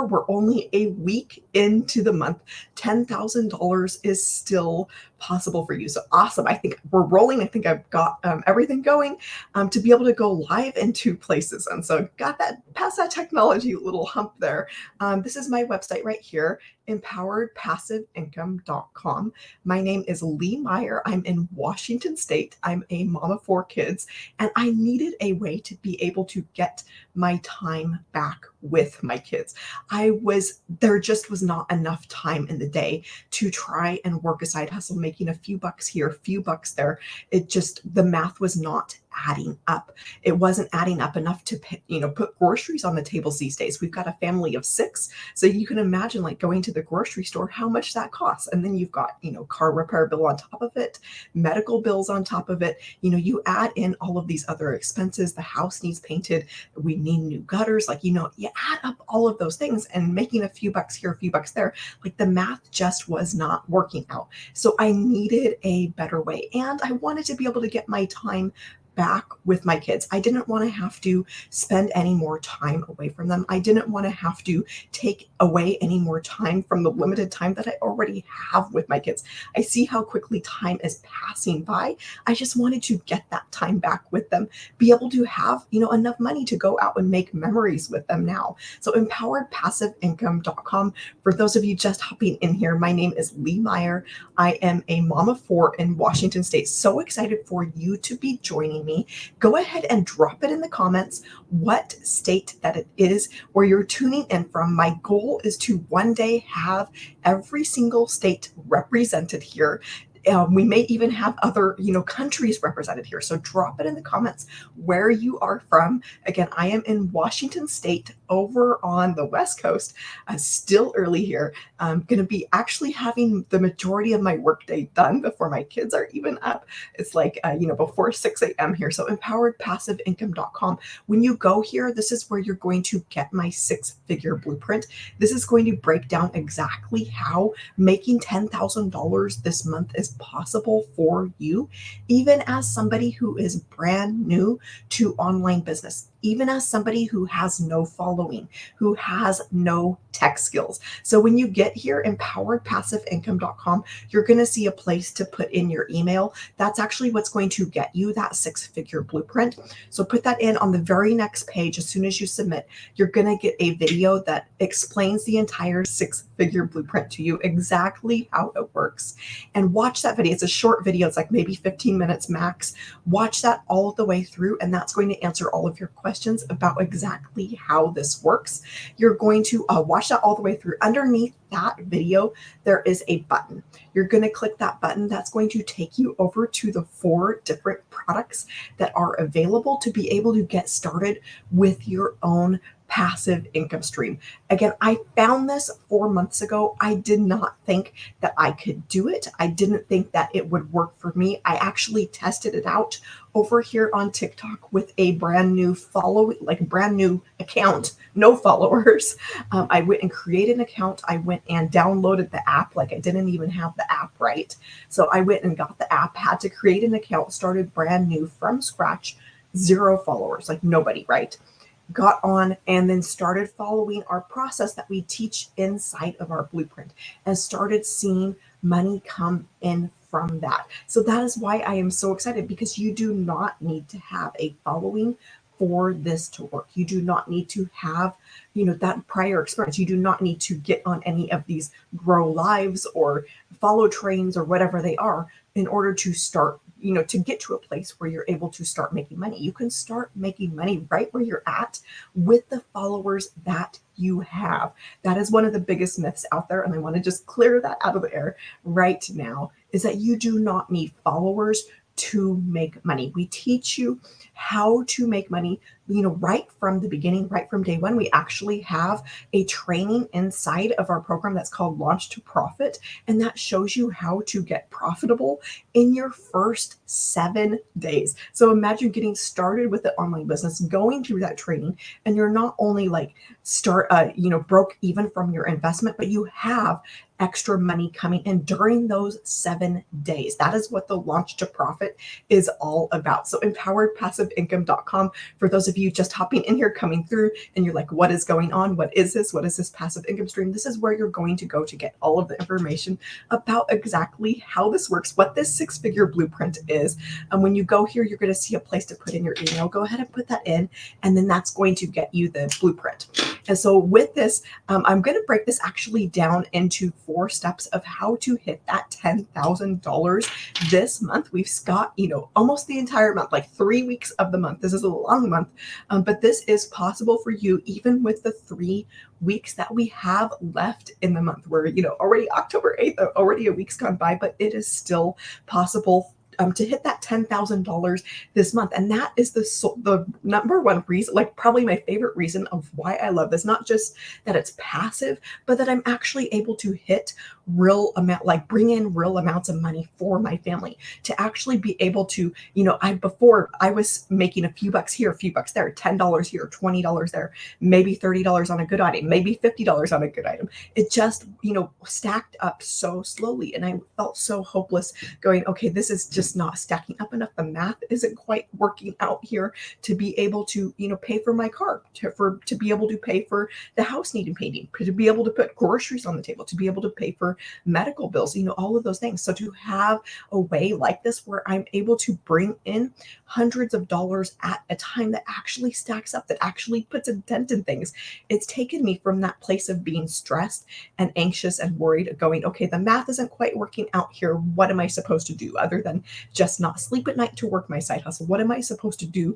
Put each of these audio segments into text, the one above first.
However, we're only a week into the month. $10,000 is still possible for you. So awesome. I think we're rolling. I think I've got everything going to be able to go live in 2 places. And so got that past that technology little hump there. This is my website right here, empoweredpassiveincome.com. My name is Lee Meyer. I'm in Washington State. I'm a mom of 4 kids, and I needed a way to be able to get my time back with my kids. There just was not enough time in the day to try and work a side hustle, making a few bucks here, a few bucks there. The math was not adding up. It wasn't adding up enough to put groceries on the tables these days. We've got a family of 6, so you can imagine like going to the grocery store, how much that costs. And then you've got car repair bill on top of it, medical bills on top of it. You add in all of these other expenses. The house needs painted, we need new gutters, you add up all of those things, and making a few bucks here, a few bucks there, like the math just was not working out. So I needed a better way, and I wanted to be able to get my time back with my kids. I didn't want to have to spend any more time away from them. I didn't want to have to take away any more time from the limited time that I already have with my kids. I see how quickly time is passing by. I just wanted to get that time back with them, be able to have, enough money to go out and make memories with them now. So empoweredpassiveincome.com. For those of you just hopping in here, my name is Lee Meyer. I am a mom of 4 in Washington State. So excited for you to be joining me. Go ahead and drop it in the comments what state that it is where you're tuning in from. My goal is to one day have every single state represented here. We may even have other, countries represented here. So drop it in the comments where you are from. Again, I am in Washington State over on the West Coast. Still early here. I'm going to be actually having the majority of my workday done before my kids are even up. It's before 6 a.m. here. So empoweredpassiveincome.com. When you go here, this is where you're going to get my 6-figure blueprint. This is going to break down exactly how making $10,000 this month is possible for you, even as somebody who is brand new to online business, even as somebody who has no following, who has no tech skills. So when you get here, empoweredpassiveincome.com, you're going to see a place to put in your email. That's actually what's going to get you that 6-figure blueprint. So put that in on the very next page. As soon as you submit, you're going to get a video that explains the entire 6-figure blueprint to you, exactly how it works. And watch that video. It's a short video. It's like maybe 15 minutes max. Watch that all the way through, and that's going to answer all of your questions about exactly how this works. You're going to watch that all the way through. Underneath that video, there is a button. You're going to click that button. That's going to take you over to the 4 different products that are available to be able to get started with your own passive income stream. Again, I found this 4 months ago. I did not think that I could do it. I didn't think that it would work for me. I actually tested it out over here on TikTok with a brand new account, no followers. I went and created an account. I went and downloaded the app. I didn't even have the app right. So I went and got the app, had to create an account, started brand new from scratch, 0 followers, nobody, right? Got on and then started following our process that we teach inside of our blueprint and started seeing money come in from that. So that is why I am so excited, because you do not need to have a following for this to work. You do not need to have, that prior experience. You do not need to get on any of these Grow Lives or follow trains or whatever they are in order to start, to get to a place where you're able to start making money. You can start making money right where you're at with the followers that you have. That is one of the biggest myths out there. And I want to just clear that out of the air right now, is that you do not need followers to make money. We teach you how to make money, right from the beginning, right from day one. We actually have a training inside of our program that's called Launch to Profit, and that shows you how to get profitable in your first 7 days. So imagine getting started with the online business, going through that training, and you're not only broke even from your investment, but you have extra money coming in during those 7 days. That is what the Launch to Profit is all about. So passiveincome.com. For those of you just hopping in here, coming through, and you're like, what is going on? What is this? What is this passive income stream? This is where you're going to go to get all of the information about exactly how this works, what this six-figure blueprint is. And when you go here, you're going to see a place to put in your email. Go ahead and put that in, and then that's going to get you the blueprint. And so with this, I'm going to break this actually down into 4 steps of how to hit that $10,000 this month. We've got, almost the entire month, like 3 weeks of the month. This is a long month, but this is possible for you even with the 3 weeks that we have left in the month. We're, already October 8th, already a week's gone by, but it is still possible to hit that $10,000 this month. And that is the number one reason, like probably my favorite reason of why I love this. Not just that it's passive, but that I'm actually able to hit bring in real amounts of money for my family, to actually be able to, before I was making a few bucks here, a few bucks there, $10 here, $20 there, maybe $30 on a good item, maybe $50 on a good item. It just, stacked up so slowly. And I felt so hopeless going, okay, this is just not stacking up enough. The math isn't quite working out here to be able to, pay for my car, to be able to pay for the house needing painting, to be able to put groceries on the table, to be able to pay for medical bills, all of those things. So to have a way like this where I'm able to bring in hundreds of dollars at a time that actually stacks up, that actually puts a dent in things, it's taken me from that place of being stressed and anxious and worried, going, okay, the math isn't quite working out here. What am I supposed to do other than just not sleep at night to work my side hustle? What am I supposed to do,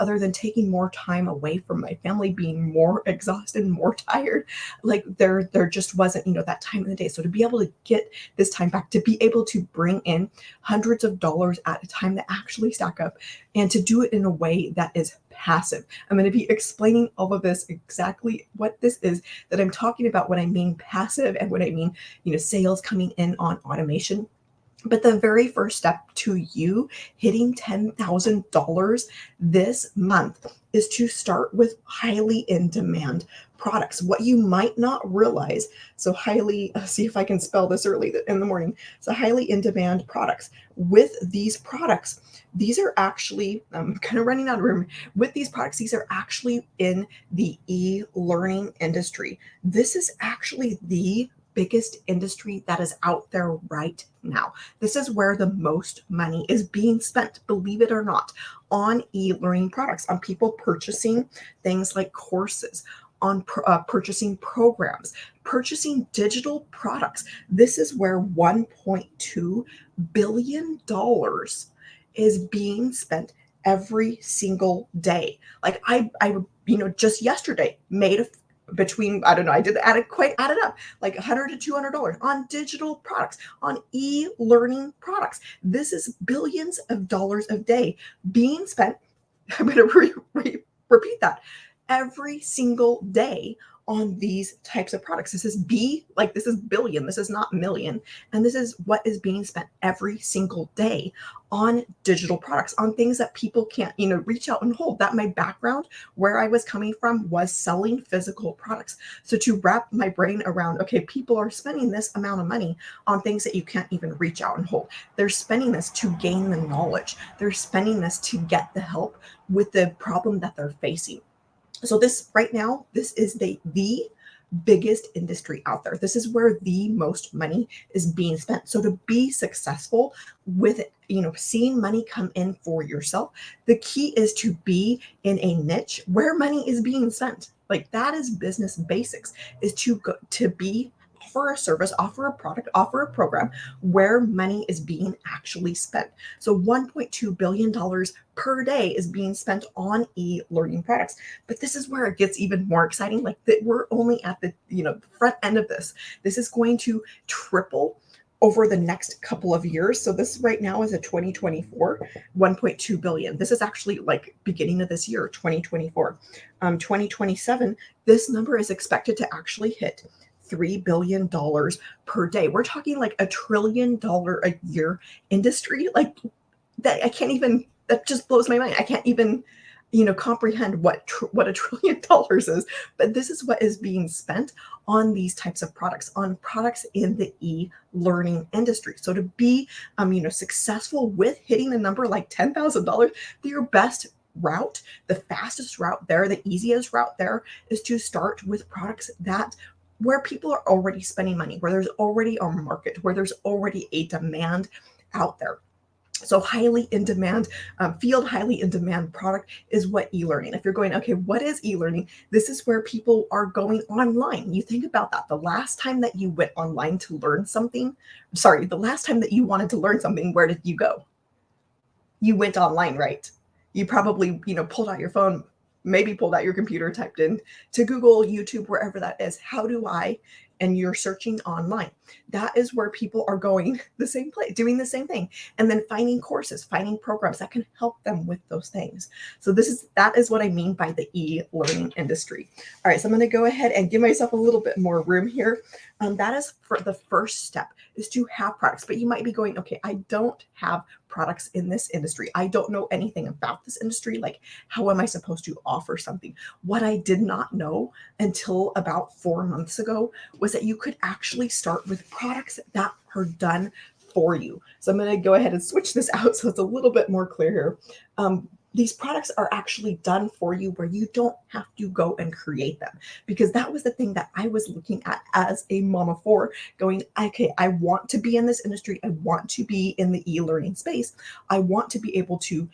other than taking more time away from my family, being more exhausted, more tired? Like there just wasn't, that time in the day. So to be able to get this time back, to be able to bring in hundreds of dollars at a time that actually stack up, and to do it in a way that is passive. I'm going to be explaining all of this, exactly what this is that I'm talking about when I mean passive and when I mean, sales coming in on automation. But the very first step to you hitting $10,000 this month is to start with highly in demand products. What you might not realize, so highly, see if I can spell this early in the morning. So highly in demand products. With these products, these are actually, I'm kind of running out of room. With these products, these are actually in the e-learning industry. This is actually the biggest industry that is out there right now. This is where the most money is being spent, believe it or not, on e-learning products, on people purchasing things like courses, on purchasing programs, purchasing digital products. This is where $1.2 billion is being spent every single day. Like I just yesterday made between, I don't know, I did added up like $100 to $200 on digital products, on e-learning products. This is billions of dollars a day being spent. I'm going to repeat that, every single day on these types of products. This is this is billion, this is not million. And this is what is being spent every single day on digital products, on things that people can't, reach out and hold. That my background, where I was coming from, was selling physical products. So to wrap my brain around, okay, people are spending this amount of money on things that you can't even reach out and hold. They're spending this to gain the knowledge. They're spending this to get the help with the problem that they're facing. So this right now, this is the biggest industry out there. This is where the most money is being spent. So to be successful with, seeing money come in for yourself, the key is to be in a niche where money is being spent. Like that is business basics, is to offer a service, offer a product, offer a program where money is being actually spent. So $1.2 billion per day is being spent on e-learning products. But this is where it gets even more exciting. Like that we're only at the, front end of this. This is going to triple over the next couple of years. So this right now is a 2024, 1.2 billion. This is actually like beginning of this year, 2024. 2027, this number is expected to actually hit $3 billion per day. We're talking like $1 trillion a year industry. Like that, that just blows my mind. I can't even, comprehend what $1 trillion is. But this is what is being spent on these types of products, on products in the e-learning industry. So to be, successful with hitting a number like $10,000, your best route, the fastest route there, the easiest route there is to start with products that where people are already spending money, where there's already a market, where there's already a demand out there. So highly in demand, field highly in demand product is what e-learning. If you're going, okay, what is e-learning? This is where people are going online. You think about that. The last time that you went online to learn something, sorry, the last time that you wanted to learn something, where did you go? You went online, right? You probably, pulled out your phone, maybe pulled out your computer, typed in to Google, YouTube, wherever that is. How do I? And you're searching online. That is where people are going the same place, doing the same thing, and then finding courses, finding programs that can help them with those things. So that is what I mean by the e-learning industry. All right, so I'm going to go ahead and give myself a little bit more room here. That is for the first step, is to have products. But you might be going, okay, I don't have products in this industry. I don't know anything about this industry. Like, how am I supposed to offer something? What I did not know until about 4 months ago was that you could actually start with products that are done for you. So I'm going to go ahead and switch this out so it's a little bit more clear here. These products are actually done for you where you don't have to go and create them, because that was the thing that I was looking at as a mom of four, going, okay, I want to be in this industry. I want to be in the e-learning space. I want to be able to,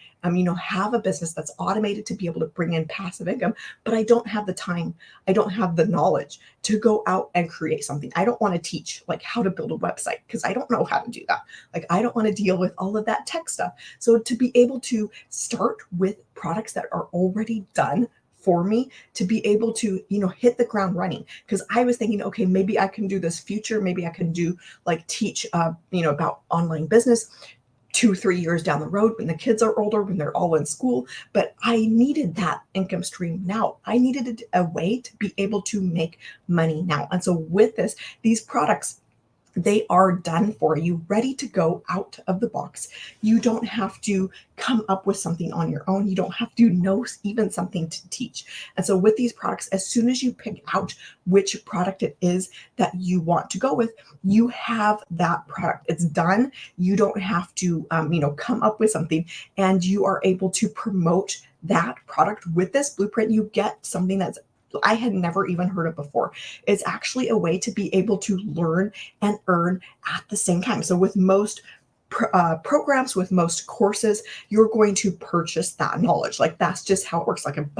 have a business that's automated to be able to bring in passive income, but I don't have the time. I don't have the knowledge to go out and create something. I don't want to teach like how to build a website because I don't know how to do that. Like, I don't want to deal with all of that tech stuff. So to be able to start with products that are already done for me, to be able to hit the ground running, because I was thinking, okay, maybe I can do this future, maybe I can do like teach about online business 2-3 years down the road when the kids are older, when they're all in school. But I needed that income stream now. I needed a way to be able to make money now. And so with these products, they are done for you, ready to go out of the box. You don't have to come up with something on your own. You don't have to know even something to teach. And so with these products, as soon as you pick out which product it is that you want to go with, you have that product. It's done. You don't have to, come up with something, and you are able to promote that product with this blueprint. You get something that's I had never even heard of before. It's actually a way to be able to learn and earn at the same time. So with most programs, with most courses, you're going to purchase that knowledge. Like, that's just how it works. Like, I've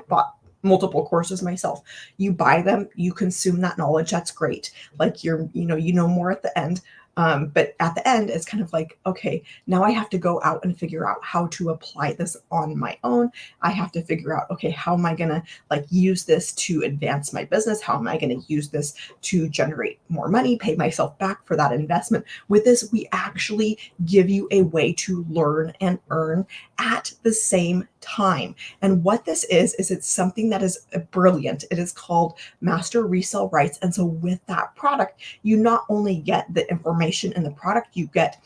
bought multiple courses myself. You buy them, you consume that knowledge. That's great. Like, you know more at the end. But at the end, it's kind of like, okay, now I have to go out and figure out how to apply this on my own. I have to figure out, okay, how am I going to like use this to advance my business? How am I going to use this to generate more money, pay myself back for that investment? With this, we actually give you a way to learn and earn at the same time. And what this is it's something that is brilliant. It is called Master Resale Rights. And so with that product, you not only get the information in the product, you get,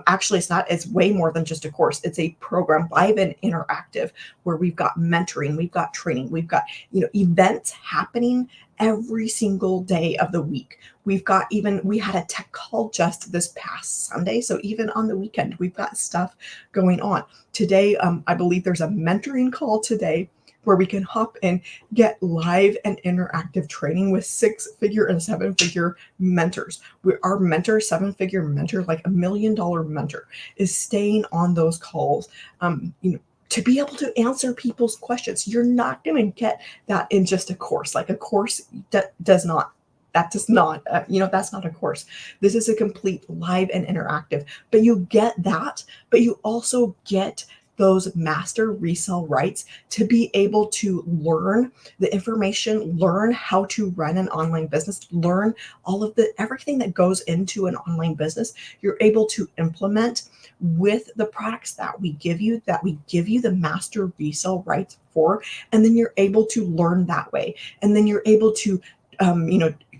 actually it's way more than just a course. It's a program, live and interactive, where we've got mentoring, we've got training, we've got, events happening every single day of the week. We had a tech call just this past Sunday. So even on the weekend, we've got stuff going on. Today, I believe there's a mentoring call today where we can hop and get live and interactive training with 6-figure and 7-figure mentors. Our mentor, 7-figure mentor, like $1 million mentor, is staying on those calls, to be able to answer people's questions. You're not going to get that in just a course. Like, a course that's not a course. This is a complete live and interactive, but you get that, but you also get those master resale rights to be able to learn the information, learn how to run an online business, learn all of everything that goes into an online business. You're able to implement with the products that we give you the master resale rights for, and then you're able to learn that way. And then you're able to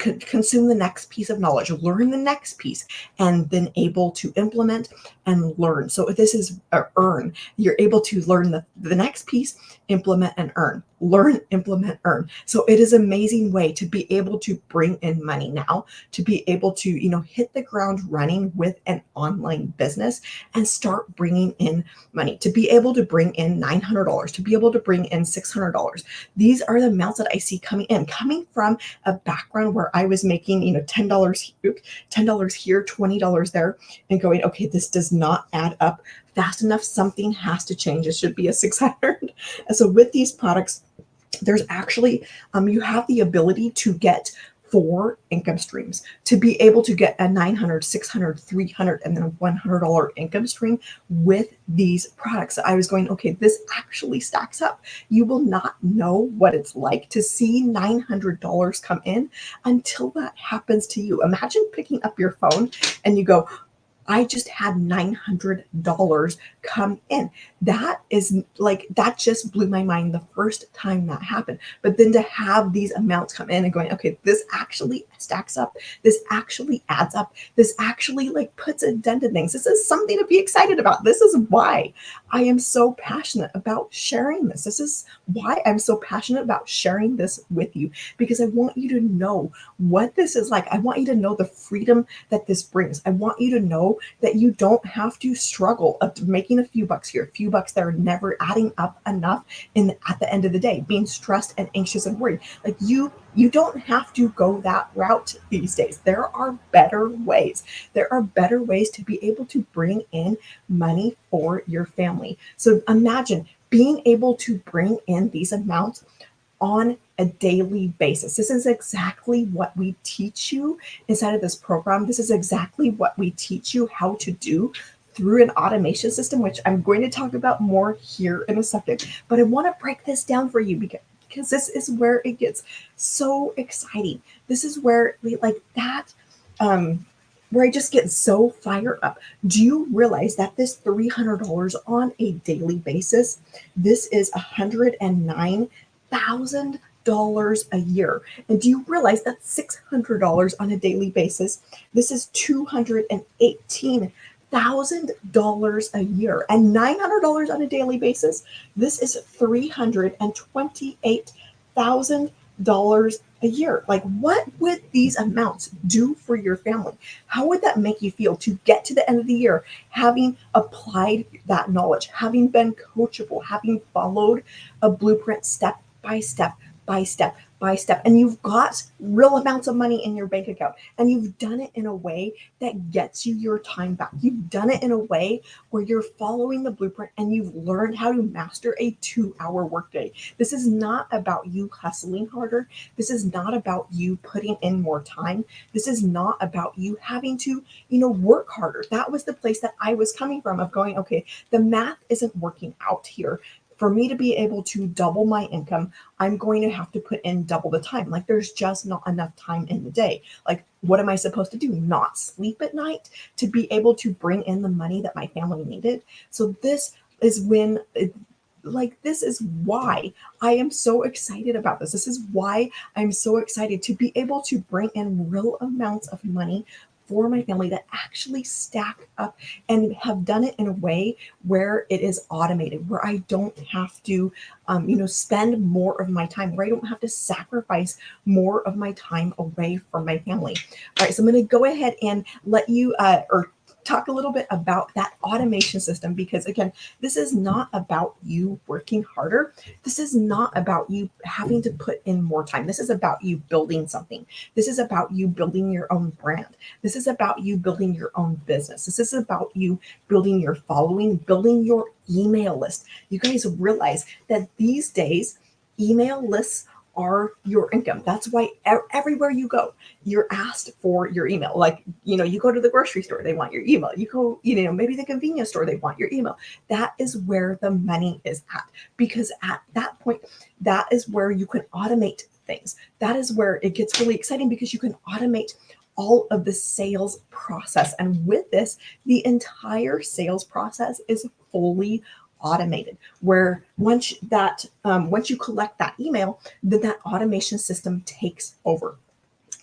consume the next piece of knowledge, learn the next piece, and then able to implement and learn. So if this is earn, you're able to learn the next piece, implement and earn, learn, implement, earn. So it is an amazing way to be able to bring in money now, to be able to, hit the ground running with an online business and start bringing in money, to be able to bring in $900, to be able to bring in $600. These are the amounts that I see coming from a background where I was making, $10 here, $10 here, $20 there, and going, okay, this does not add up fast enough. Something has to change. It should be a 600. And so with these products, there's actually, you have the ability to get 4 income streams, to be able to get a $900, $600, $300, and then a $100 income stream with these products. I was going, okay, this actually stacks up. You will not know what it's like to see $900 come in until that happens to you. Imagine picking up your phone and you go, I just had $900 come in. That just blew my mind the first time that happened. But then to have these amounts come in and going, okay, this actually stacks up. This actually adds up. This actually puts a dent in things. This is something to be excited about. This is why I am so passionate about sharing this. This is why I'm so passionate about sharing this with you, because I want you to know what this is like. I want you to know the freedom that this brings. I want you to know that you don't have to struggle of making a few bucks here, a few bucks that are never adding up enough at the end of the day, being stressed and anxious and worried. You don't have to go that route these days. There are better ways. There are better ways to be able to bring in money for your family. So imagine being able to bring in these amounts on a daily basis. This is exactly what we teach you inside of this program. This is exactly what we teach you how to do through an automation system, which I'm going to talk about more here in a second. But I want to break this down for you because this is where it gets so exciting. This is where where I just get so fired up. Do you realize that this $300 on a daily basis, this is $109,000 a year? And do you realize that $600 on a daily basis, this is $218,000 a year, and $900 on a daily basis, this is $328,000 a year. What would these amounts do for your family? How would that make you feel to get to the end of the year having applied that knowledge, having been coachable, having followed a blueprint step by step by step by step, and you've got real amounts of money in your bank account, and you've done it in a way that gets you your time back. You've done it in a way where you're following the blueprint and you've learned how to master a 2-hour workday. This is not about you hustling harder. This is not about you putting in more time. This is not about you having to, work harder. That was the place that I was coming from, of going, okay, the math isn't working out here. For me to be able to double my income, I'm going to have to put in double the time. There's just not enough time in the day. What am I supposed to do? Not sleep at night to be able to bring in the money that my family needed? So this is this is why I am so excited about this. This is why I'm so excited to be able to bring in real amounts of money for my family that actually stack up, and have done it in a way where it is automated, where I don't have to, spend more of my time, where I don't have to sacrifice more of my time away from my family. All right, so I'm going to go ahead and let you, or talk a little bit about that automation system, because again, this is not about you working harder. This is not about you having to put in more time. This is about you building something. This is about you building your own brand. This is about you building your own business. This is about you building your following, building your email list. You guys realize that these days, email lists are your income. That's why everywhere you go, you're asked for your email. You go to the grocery store, they want your email. You go, maybe the convenience store, they want your email. That is where the money is at, because at that point, that is where you can automate things. That is where it gets really exciting, because you can automate all of the sales process. And with this, the entire sales process is fully automated, where once you collect that email, then that automation system takes over.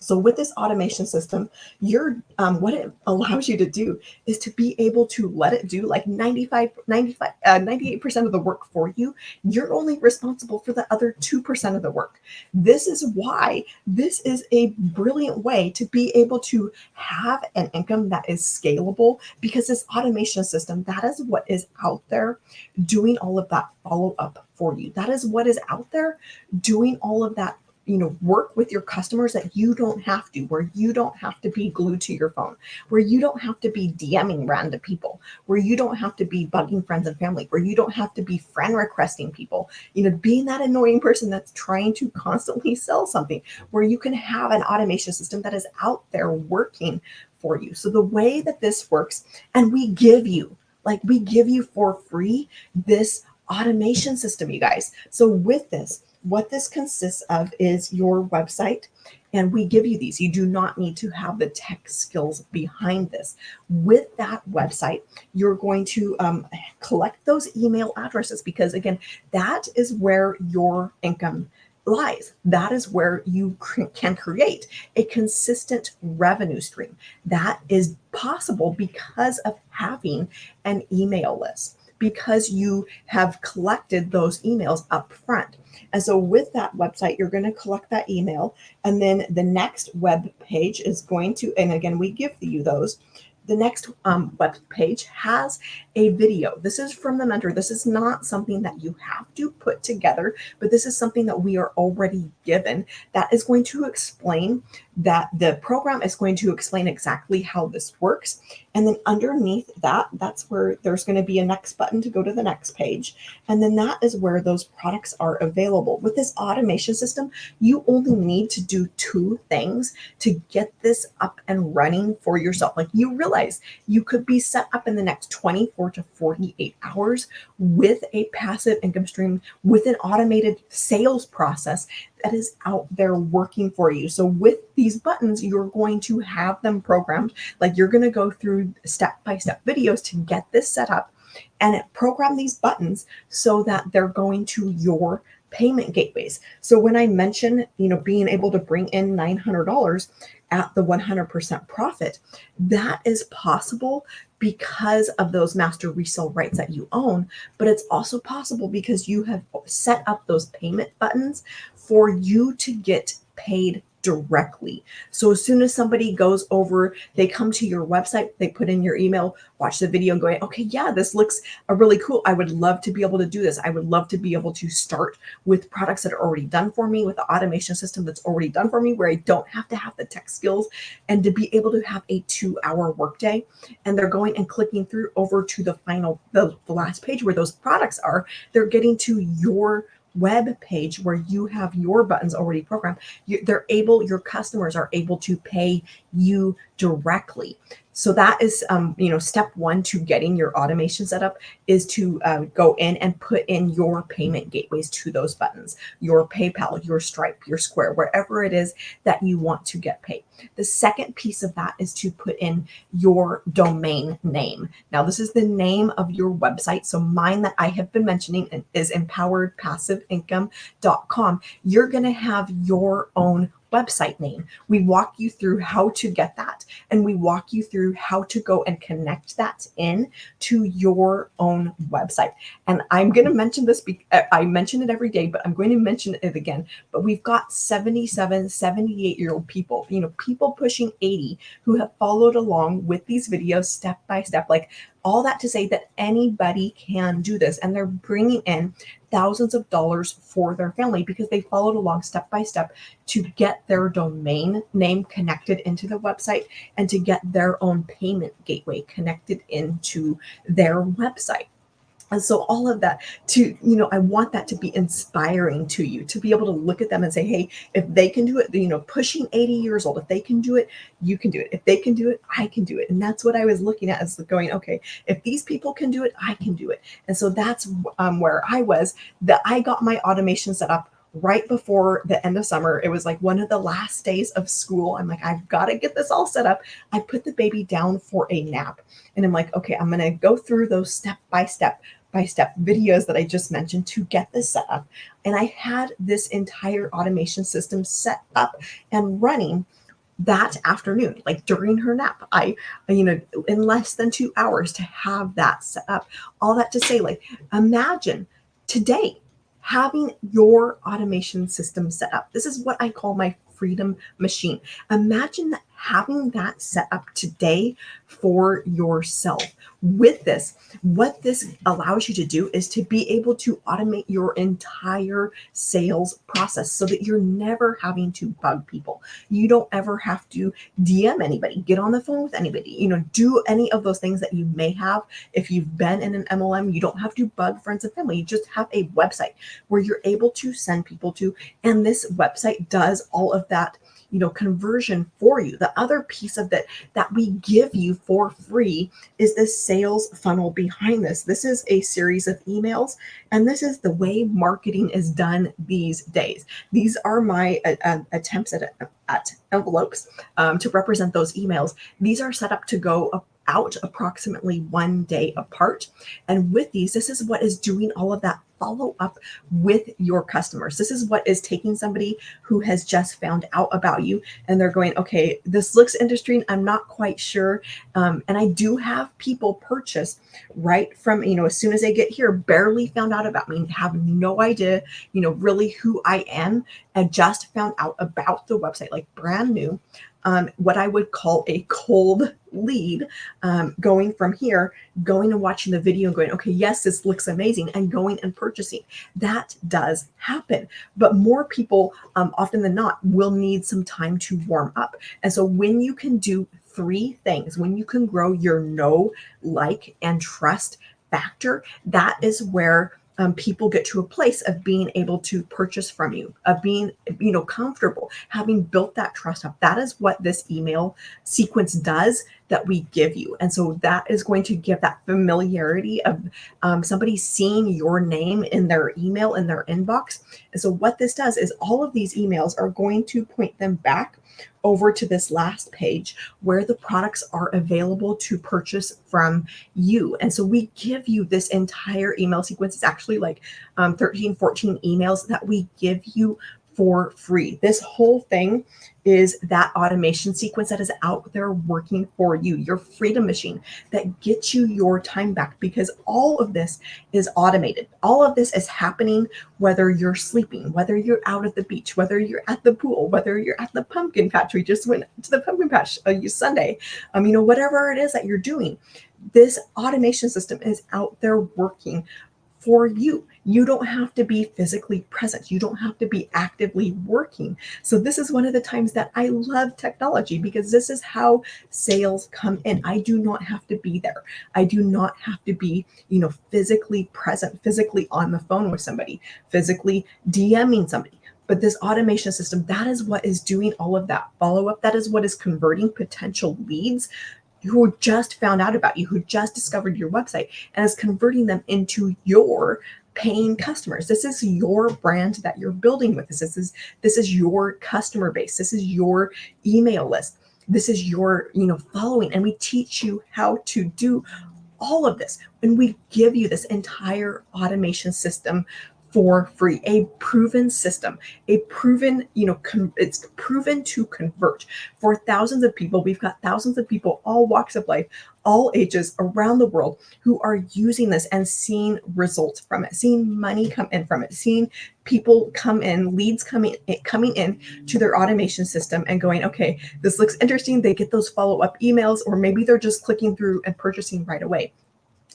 So with this automation system, what it allows you to do is to be able to let it do like 98% of the work for you. You're only responsible for the other 2% of the work. This is why this is a brilliant way to be able to have an income that is scalable, because this automation system, that is what is out there doing all of that follow up for you. That is what is out there doing all of that, work with your customers that you don't have to, where you don't have to be glued to your phone, where you don't have to be DMing random people, where you don't have to be bugging friends and family, where you don't have to be friend requesting people, being that annoying person that's trying to constantly sell something, where you can have an automation system that is out there working for you. So the way that this works, and we give you for free this automation system, you guys. So with this, what this consists of is your website, and we give you these. You do not need to have the tech skills behind this. With that website, you're going to collect those email addresses, because again, that is where your income lies. That is where you can create a consistent revenue stream. That is possible because of having an email list, because you have collected those emails up front. And so with that website, you're going to collect that email. And then the next web page is going to, and again, we give you those. The next web page has a video. This is from the mentor. This is not something that you have to put together, but this is something that we are already given that is going to explain, that the program is going to explain exactly how this works. And then underneath that, that's where there's going to be a next button to go to the next page. And then that is where those products are available. With this automation system, you only need to do two things to get this up and running for yourself. Like, you realize you could be set up in the next 24 to 48 hours with a passive income stream, with an automated sales process that is out there working for you. So with these buttons, you're going to have them programmed. Like, you're going to go through step-by-step videos to get this set up and program these buttons so that they're going to your payment gateways. So when I mention, being able to bring in $900 at the 100% profit, that is possible because of those master resale rights that you own, but it's also possible because you have set up those payment buttons for you to get paid directly. So as soon as somebody goes over, they come to your website, they put in your email, watch the video and go, okay, yeah, this looks really cool. I would love to be able to do this. I would love to be able to start with products that are already done for me, with the automation system that's already done for me, where I don't have to have the tech skills, and to be able to have a 2-hour workday. And they're going and clicking through over to the last page where those products are. They're getting to your web page where you have your buttons already programmed. Your customers are able to pay you directly. So that is, step one to getting your automation set up, is to go in and put in your payment gateways to those buttons, your PayPal, your Stripe, your Square, wherever it is that you want to get paid. The second piece of that is to put in your domain name. Now, this is the name of your website. So mine that I have been mentioning is empoweredpassiveincome.com. You're going to have your own website name. We walk you through how to get that, and we walk you through how to go and connect that in to your own website. And I'm going to mention this, I mention it every day, but I'm going to mention it again. But we've got 77, 78-year-old people, people pushing 80, who have followed along with these videos step by step. Like, all that to say that anybody can do this, and they're bringing in thousands of dollars for their family because they followed along step by step to get their domain name connected into the website and to get their own payment gateway connected into their website. And so all of that I want that to be inspiring to you, to be able to look at them and say, hey, if they can do it, pushing 80 years old, if they can do it, you can do it. If they can do it, I can do it. And that's what I was looking at, as going, okay, if these people can do it, I can do it. And so that's where I was, that I got my automation set up right before the end of summer. It was like one of the last days of school. I'm like, I've got to get this all set up. I put the baby down for a nap, and I'm like, okay, I'm going to go through those step by step videos that I just mentioned to get this set up. And I had this entire automation system set up and running that afternoon, like during her nap, in less than 2 hours to have that set up. All that to say, like, imagine today having your automation system set up. This is what I call my freedom machine. Imagine having that set up today for yourself. With this, what this allows you to do is to be able to automate your entire sales process so that you're never having to bug people. You don't ever have to DM anybody, get on the phone with anybody, do any of those things that you may have. If you've been in an MLM, you don't have to bug friends and family. You just have a website where you're able to send people to, and this website does all of that conversion for you. The other piece of that we give you for free is this sales funnel behind this. This is a series of emails, and this is the way marketing is done these days. These are my attempts at envelopes to represent those emails. These are set up to go out approximately 1 day apart. And with these, this is what is doing all of that follow up with your customers. This is what is taking somebody who has just found out about you and they're going, okay, this looks interesting. I'm not quite sure. And I do have people purchase right from, as soon as they get here, barely found out about me, have no idea, really who I am, and just found out about the website, like brand new. What I would call a cold lead, going from here, going and watching the video and going, okay, yes, this looks amazing, and going and purchasing. That does happen. But more people, often than not, will need some time to warm up. And so when you can do 3 things, when you can grow your know, like, and trust factor, that is where people get to a place of being able to purchase from you, of being, comfortable, having built that trust up. That is what this email sequence does that we give you. And so that is going to give that familiarity of somebody seeing your name in their email, in their inbox. And so what this does is all of these emails are going to point them back over to this last page where the products are available to purchase from you. And so we give you this entire email sequence. It's actually like 13, 14 emails that we give you for free. This whole thing is that automation sequence that is out there working for you, your freedom machine that gets you your time back, because all of this is automated. All of this is happening whether you're sleeping, whether you're out at the beach, whether you're at the pool, whether you're at the pumpkin patch. We just went to the pumpkin patch Sunday. Whatever it is that you're doing, this automation system is out there working for you. You don't have to be physically present. You don't have to be actively working. So this is one of the times that I love technology, because this is how sales come in. I do not have to be there. I do not have to be, physically present, physically on the phone with somebody, physically DMing somebody. But this automation system, that is what is doing all of that follow-up. That is what is converting potential leads who just found out about you, who just discovered your website, and is converting them into your paying customers. This is your brand that you're building with. This is your customer base. This is your email list. This is your, following. And we teach you how to do all of this. And we give you this entire automation system for free, a proven system, a proven, it's proven to convert for thousands of people. We've got thousands of people, all walks of life, all ages around the world, who are using this and seeing results from it, seeing money come in from it, seeing people come in, leads coming in to their automation system and going, okay, this looks interesting. They get those follow-up emails, or maybe they're just clicking through and purchasing right away.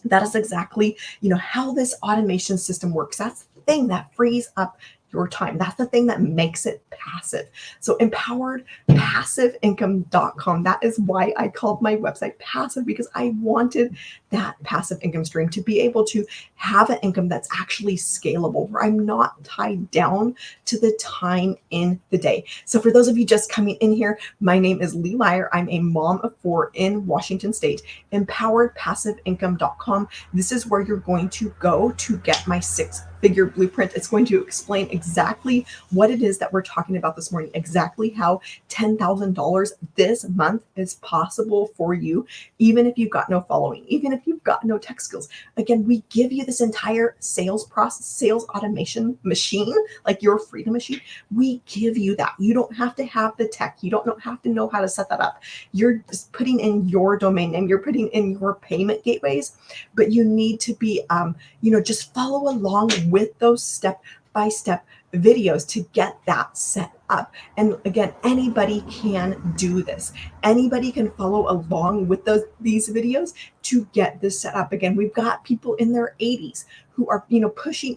That is exactly, how this automation system works. That's the thing that frees up your time. That's the thing that makes it passive. So empoweredpassiveincome.com. That is why I called my website passive, because I wanted that passive income stream to be able to have an income that's actually scalable, where I'm not tied down to the time in the day. So for those of you just coming in here, my name is Lee Meyer. I'm a mom of 4 in Washington State. Empoweredpassiveincome.com. This is where you're going to go to get my 6 figure blueprint. It's going to explain exactly what it is that we're talking about this morning, exactly how $10,000 this month is possible for you, even if you've got no following, even if you've got no tech skills. Again, we give you this entire sales process, sales automation machine, like your freedom machine. We give you that. You don't have to have the tech. You don't have to know how to set that up. You're just putting in your domain name. You're putting in your payment gateways, but you need to be, just follow along with those step-by-step videos to get that set up. And again, anybody can do this. Anybody can follow along with these videos to get this set up. Again, we've got people in their 80s who are, pushing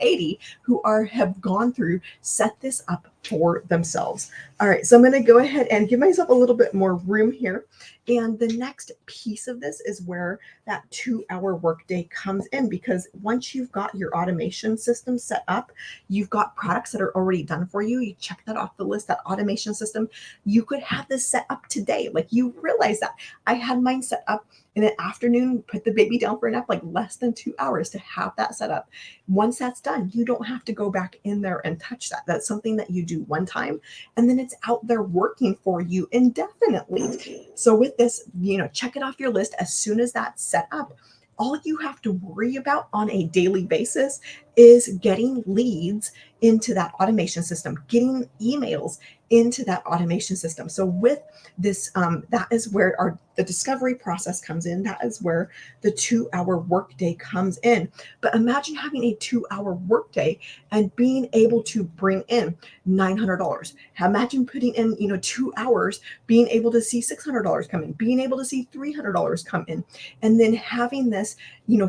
80, who have gone through, set this up for themselves. All right, so I'm going to go ahead and give myself a little bit more room here. And the next piece of this is where that 2-hour workday comes in, because once you've got your automation system set up, you've got products that are already done for you. You check that off the list, that automation system. You could have this set up today. Like, you realize that I had mine set up in the afternoon, put the baby down for a nap, like less than 2 hours to have that set up. Once that's done, you don't have to go back in there and touch that. That's something that you do one time, and then it's out there working for you indefinitely. So with this, check it off your list as soon as that's set up. All you have to worry about on a daily basis is getting leads into that automation system, getting emails into that automation system. So with this, that is where the discovery process comes in. That is where the 2-hour workday comes in. But imagine having a 2-hour workday and being able to bring in $900. Imagine putting in, 2 hours, being able to see $600 come in, being able to see $300 come in, and then having this,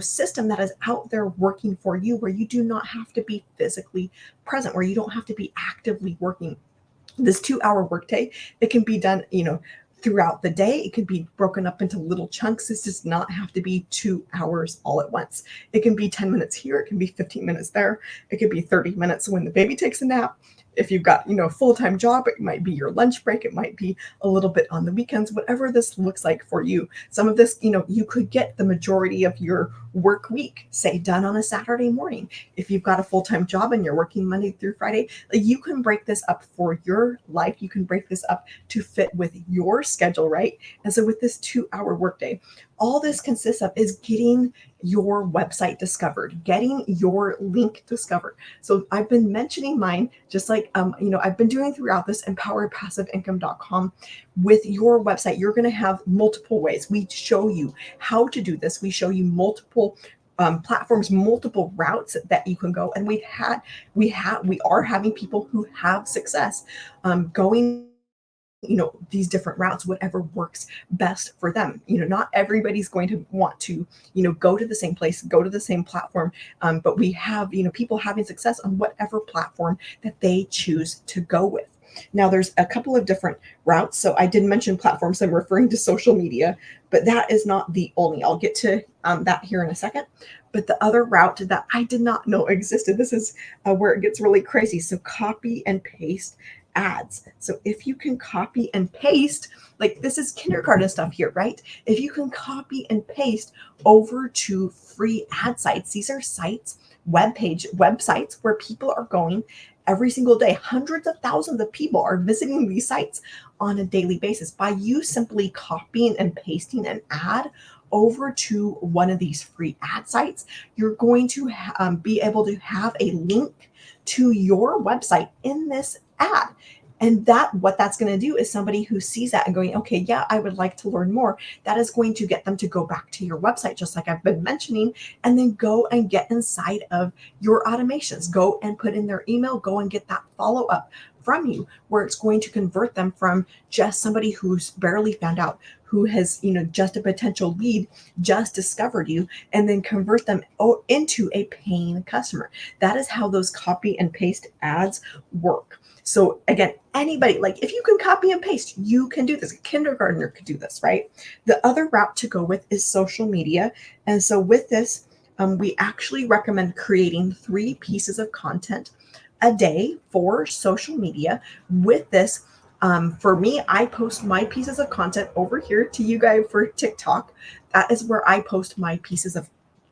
system that is out there working for you, where you do not have to be physically present, where you don't have to be actively working. This 2-hour workday, it can be done, throughout the day. It can be broken up into little chunks. This does not have to be 2 hours all at once. It can be 10 minutes here. It can be 15 minutes there. It could be 30 minutes when the baby takes a nap. If you've got, a full-time job, it might be your lunch break. It might be a little bit on the weekends, whatever this looks like for you. Some of this, you could get the majority of your work week, say, done on a Saturday morning. If you've got a full-time job and you're working Monday through Friday, you can break this up for your life. You can break this up to fit with your schedule, right? And so with this 2-hour workday, all this consists of is getting your website discovered, getting your link discovered. So I've been mentioning mine, just like, I've been doing throughout this, empoweredpassiveincome.com. With your website, you're going to have multiple ways. We show you how to do this. We show you multiple platforms, multiple routes that you can go. And we are having people who have success going these different routes, whatever works best for them. Not everybody's going to want to go to the same place, go to the same platform, but we have people having success on whatever platform that they choose to go with. Now, there's a couple of different routes. So I did mention platforms. I'm referring to social media, but that is not the only. I'll get to that here in a second. But the other route that I did not know existed, this is where it gets really crazy. So copy and paste ads. So if you can copy and paste, like, this is kindergarten stuff here, right? If you can copy and paste over to free ad sites, these are sites, websites where people are going every single day. Hundreds of thousands of people are visiting these sites on a daily basis. By you simply copying and pasting an ad over to one of these free ad sites, you're going to be able to have a link to your website in this ad. And what that's going to do is somebody who sees that and going, okay, yeah, I would like to learn more. That is going to get them to go back to your website, just like I've been mentioning, and then go and get inside of your automations, go and put in their email, go and get that follow up from you, where it's going to convert them from just somebody who's barely found out, who has, just a potential lead, just discovered you, and then convert them into a paying customer. That is how those copy and paste ads work. So again, anybody, like, if you can copy and paste, you can do this. A kindergartner could do this, right? The other route to go with is social media. And so with this, we actually recommend creating 3 pieces of content a day for social media. With this, for me, I post my pieces of content over here to you guys for TikTok. That is where I post my pieces of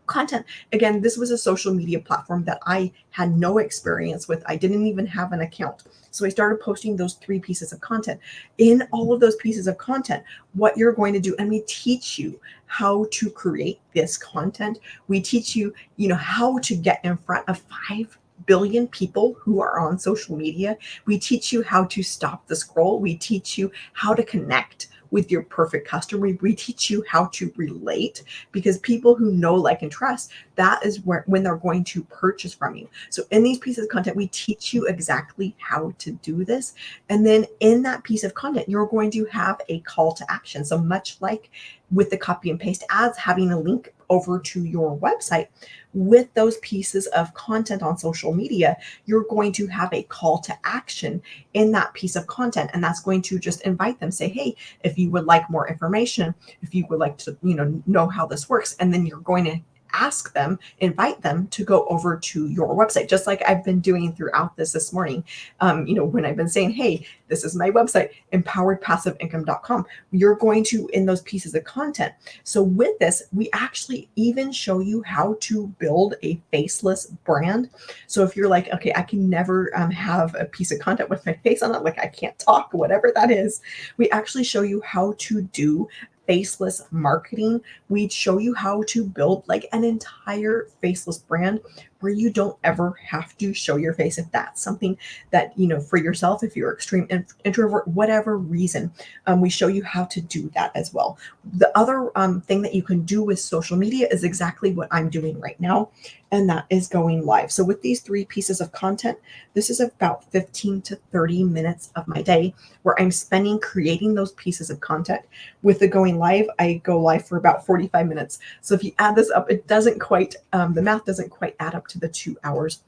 Content, again, this was a social media platform that I had no experience with. I didn't even have an account. So I started posting those 3 pieces of content. In all of those pieces of content, what you're going to do, and we teach you how to create this content. We teach you, how to get in front of 5 billion people who are on social media. We teach you how to stop the scroll. We teach you how to connect with your perfect customer. We teach you how to relate, because people who know, like, and trust, that is when they're going to purchase from you. So in these pieces of content, we teach you exactly how to do this. And then in that piece of content, you're going to have a call to action. So much like with the copy and paste ads, having a link over to your website, with those pieces of content on social media, you're going to have a call to action in that piece of content. And that's going to just invite them, say, hey, if you would like more information, if you would like to, know how this works. And then you're going to ask them, invite them to go over to your website, just like I've been doing throughout this morning. When I've been saying, hey, this is my website, empoweredpassiveincome.com, you're going to, in those pieces of content. So with this, we actually even show you how to build a faceless brand. So if you're like, okay, I can never have a piece of content with my face on it, like I can't talk, whatever that is, we actually show you how to do faceless marketing. We'd show you how to build like an entire faceless brand where you don't ever have to show your face. If that's something that, for yourself, if you're extreme introvert, whatever reason, we show you how to do that as well. The other thing that you can do with social media is exactly what I'm doing right now, and that is going live. So with these 3 pieces of content, this is about 15 to 30 minutes of my day where I'm spending creating those pieces of content. With the going live, I go live for about 45 minutes. So if you add this up, it doesn't quite, the math doesn't quite add up to the 2 hours.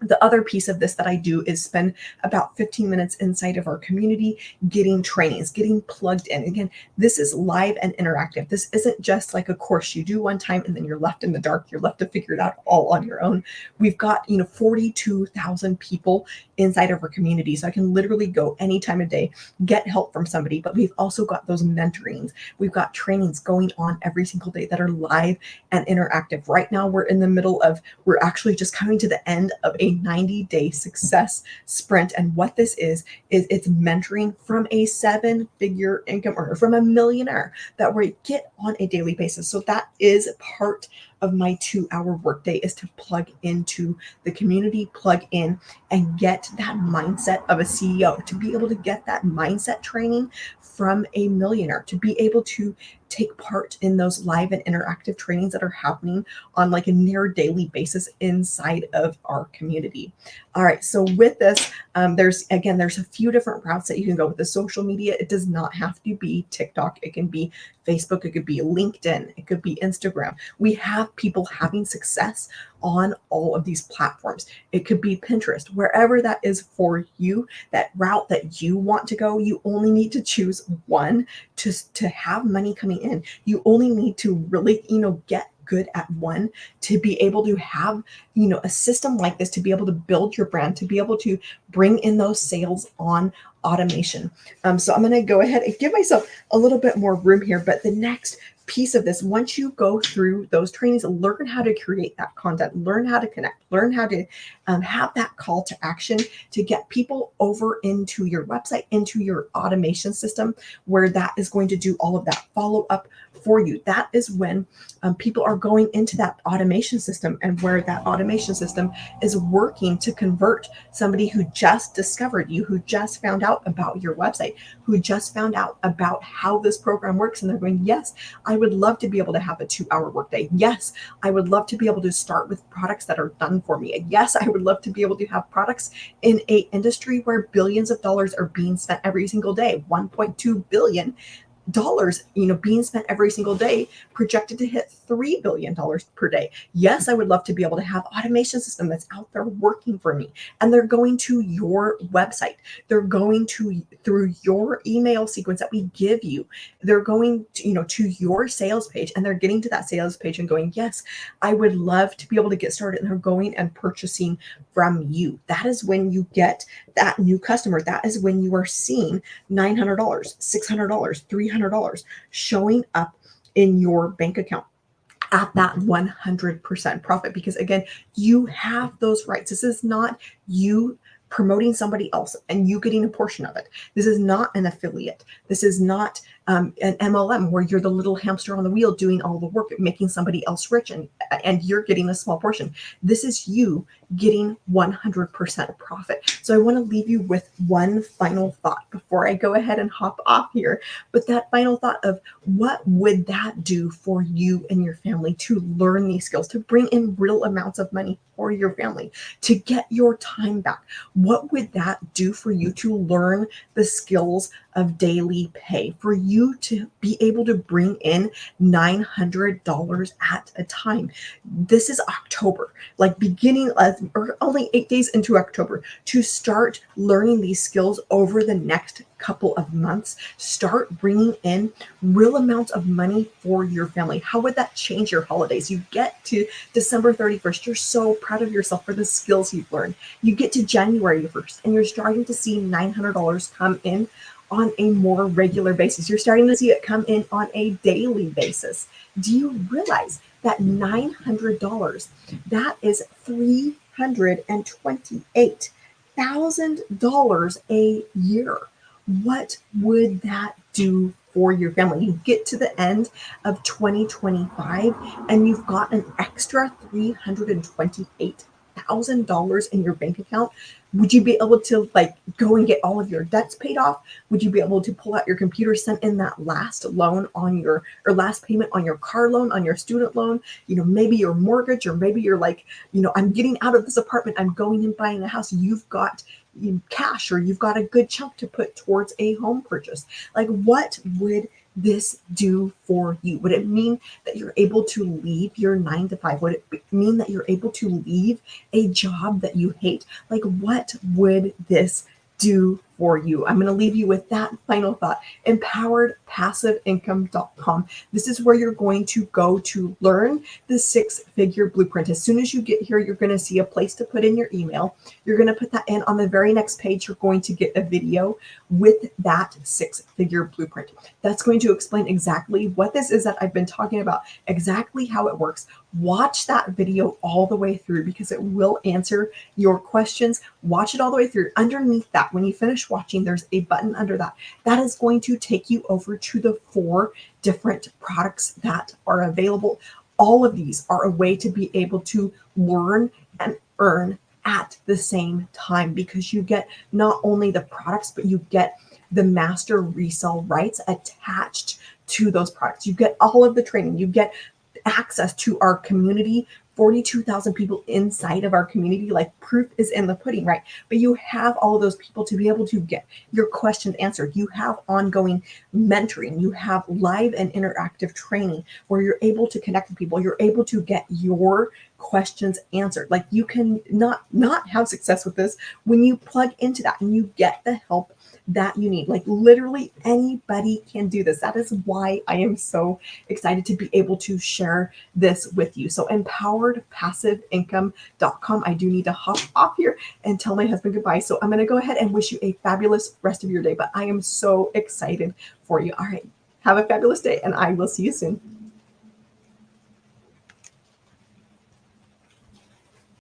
The other piece of this that I do is spend about 15 minutes inside of our community getting trainings, getting plugged in. Again, this is live and interactive. This isn't just like a course you do one time and then you're left in the dark. You're left to figure it out all on your own. We've got, 42,000 people inside of our community. So I can literally go any time of day, get help from somebody, but we've also got those mentorings. We've got trainings going on every single day that are live and interactive. Right now, we're actually just coming to the end of a 90-day success sprint. And what this is it's mentoring from a 7-figure income earner, from a millionaire, that we get on a daily basis. So that is part of my 2-hour workday, is to plug into the community, plug in and get that mindset of a CEO, to be able to get that mindset training from a millionaire, to be able to take part in those live and interactive trainings that are happening on like a near daily basis inside of our community. All right, so with this, there's a few different routes that you can go with the social media. It does not have to be TikTok. It can be Facebook. It could be LinkedIn. It could be Instagram. We have people having success on all of these platforms. It could be Pinterest, wherever that is for you, that route that you want to go. You only need to choose one to have money coming in. You only need to really, get good at one to be able to have, a system like this, to be able to build your brand, to be able to bring in those sales on automation. So I'm going to go ahead and give myself a little bit more room here, but the next piece of this, once you go through those trainings, learn how to create that content, learn how to connect, learn how to have that call to action to get people over into your website, into your automation system, where that is going to do all of that follow up for you. That is when people are going into that automation system, and where that automation system is working to convert somebody who just discovered you, who just found out about your website, who just found out about how this program works. And they're going, yes, I would love to be able to have a 2-hour workday. Yes, I would love to be able to start with products that are done for me. And yes, I would love to be able to have products in a industry where billions of dollars are being spent every single day, 1.2 billion dollars, being spent every single day, projected to hit $3 billion per day. Yes, I would love to be able to have automation system that's out there working for me. And they're going to your website. They're going to, through your email sequence that we give you, they're going to, to your sales page, and they're getting to that sales page and going, yes, I would love to be able to get started. And they're going and purchasing from you. That is when you get that new customer. That is when you are seeing $900, $600, $300 showing up in your bank account. at that 100% profit, because again, you have those rights. This is not you promoting somebody else and you getting a portion of it. This is not an affiliate. This is not an MLM where you're the little hamster on the wheel doing all the work, making somebody else rich, and you're getting a small portion. This is you getting 100% profit. So I want to leave you with one final thought before I go ahead and hop off here. But that final thought of what would that do for you and your family to learn these skills, to bring in real amounts of money for your family, to get your time back? What would that do for you to learn the skills of daily pay, for you to be able to bring in $900 at a time? This is October, like beginning of, or only 8 days into October, to start learning these skills over the next couple of months. Start bringing in real amounts of money for your family. How would that change your holidays? You get to December 31st, you're so proud of yourself for the skills you've learned. You get to January 1st, and you're starting to see $900 come in on a more regular basis. You're starting to see it come in on a daily basis. Do you realize that $900, that is $328,000 a year? What would that do for your family? You get to the end of 2025 and you've got an extra $328,000 in your bank account. Would you be able to like go and get all of your debts paid off? Would you be able to pull out your computer, send in that last loan on your, or last payment on your car loan, on your student loan, maybe your mortgage, or maybe you're like, I'm getting out of this apartment, I'm going and buying a house. You've got cash, or you've got a good chunk to put towards a home purchase. Like, what would this do for you? Would it mean that you're able to leave your 9 to 5? Would it mean that you're able to leave a job that you hate? Like, what would this do for you? I'm going to leave you with that final thought. EmpoweredPassiveIncome.com. This is where you're going to go to learn the 6-figure blueprint. As soon as you get here, you're going to see a place to put in your email. You're going to put that in. On the very next page, you're going to get a video with that 6-figure blueprint. That's going to explain exactly what this is that I've been talking about, exactly how it works. Watch that video all the way through because it will answer your questions. Watch it all the way through. Underneath that, when you finish watching, there's a button under that. That is going to take you over to the 4 different products that are available. All of these are a way to be able to learn and earn at the same time, because you get not only the products, but you get the master resale rights attached to those products. You get all of the training. You get access to our community, 42,000 people inside of our community. Like, proof is in the pudding, right? But you have all of those people to be able to get your questions answered. You have ongoing mentoring. You have live and interactive training where you're able to connect with people. You're able to get your questions answered. Like, you can not have success with this when you plug into that and you get the help that you need. Like, literally anybody can do this. That is why I am so excited to be able to share this with you. So EmpoweredPassiveIncome.com. I do need to hop off here and tell my husband goodbye. So I'm going to go ahead and wish you a fabulous rest of your day, but I am so excited for you. All right. Have a fabulous day, and I will see you soon.